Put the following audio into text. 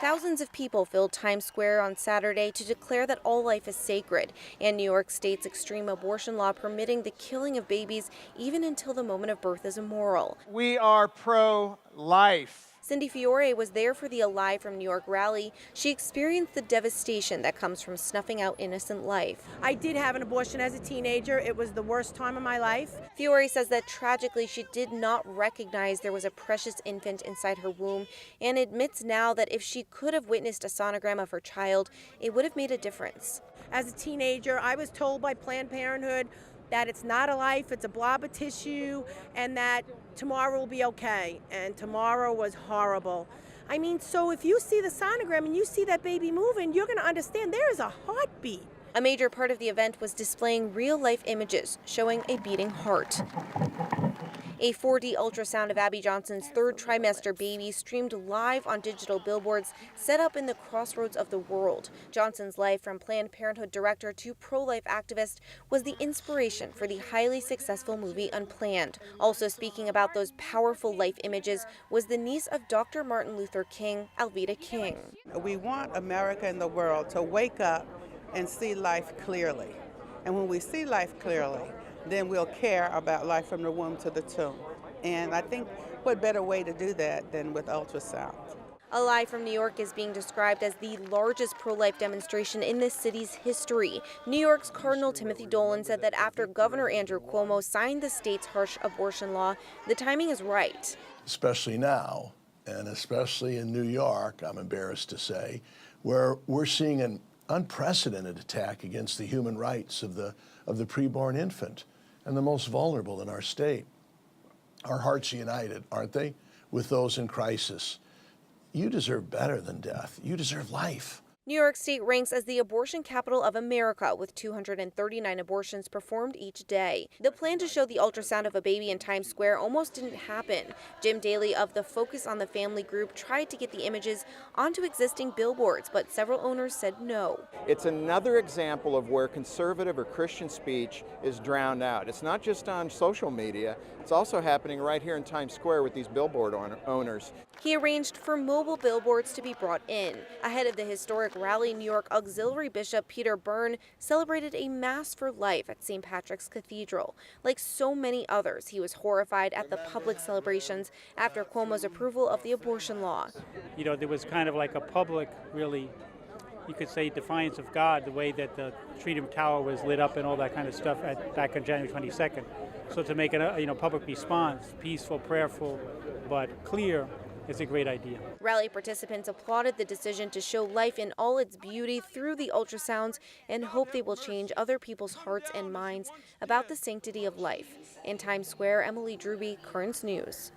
Thousands of people filled Times Square on Saturday to declare that all life is sacred, and New York State's extreme abortion law permitting the killing of babies even until the moment of birth is immoral. We are pro-life. Cindy Fiore was there for the Alive from New York rally. She experienced the devastation that comes from snuffing out innocent life. I did have an abortion as a teenager. It was the worst time of my life. Fiore says that tragically she did not recognize there was a precious infant inside her womb and admits now that if she could have witnessed a sonogram of her child, it would have made a difference. As a teenager, I was told by Planned Parenthood that it's not a life, it's a blob of tissue, and that tomorrow will be okay. And tomorrow was horrible. I mean, so if you see the sonogram and you see that baby moving, you're going to understand there is a heartbeat. A major part of the event was displaying real-life images showing a beating heart. A 4D ultrasound of Abby Johnson's third trimester baby streamed live on digital billboards set up in the crossroads of the world. Johnson's life, from Planned Parenthood director to pro-life activist, was the inspiration for the highly successful movie Unplanned. Also speaking about those powerful life images was the niece of Dr. Martin Luther King, Alveda King. We want America and the world to wake up and see life clearly. And when we see life clearly, then we'll care about life from the womb to the tomb. And I think what better way to do that than with ultrasound. Alive from New York is being described as the largest pro-life demonstration in this city's history. New York's Cardinal Timothy Dolan said that after Governor Andrew Cuomo signed the state's harsh abortion law, the timing is right. Especially now, and especially in New York, I'm embarrassed to say, where we're seeing an unprecedented attack against the human rights of the preborn infant and the most vulnerable in our state. Our hearts are united, aren't they, with those in crisis. You deserve better than death. You deserve life. New York State ranks as the abortion capital of America, with 239 abortions performed each day. The plan to show the ultrasound of a baby in Times Square almost didn't happen. Jim Daly of the Focus on the Family group tried to get the images onto existing billboards, but several owners said no. It's another example of where conservative or Christian speech is drowned out. It's not just on social media, it's also happening right here in Times Square with these billboard owners. He arranged for mobile billboards to be brought in. Ahead of the historic rally, New York Auxiliary Bishop Peter Byrne celebrated a Mass for Life at St. Patrick's Cathedral. Like so many others, he was horrified at the public celebrations after Cuomo's approval of the abortion law. You know, there was kind of like a public, really, you could say, defiance of God, the way that the Freedom Tower was lit up and all that kind of stuff back on January 22nd. So to make a public response, peaceful, prayerful, but clear, is a great idea. Rally participants applauded the decision to show life in all its beauty through the ultrasounds and hope they will change other people's hearts and minds about the sanctity of life. In Times Square, Emily Druby, Currents News.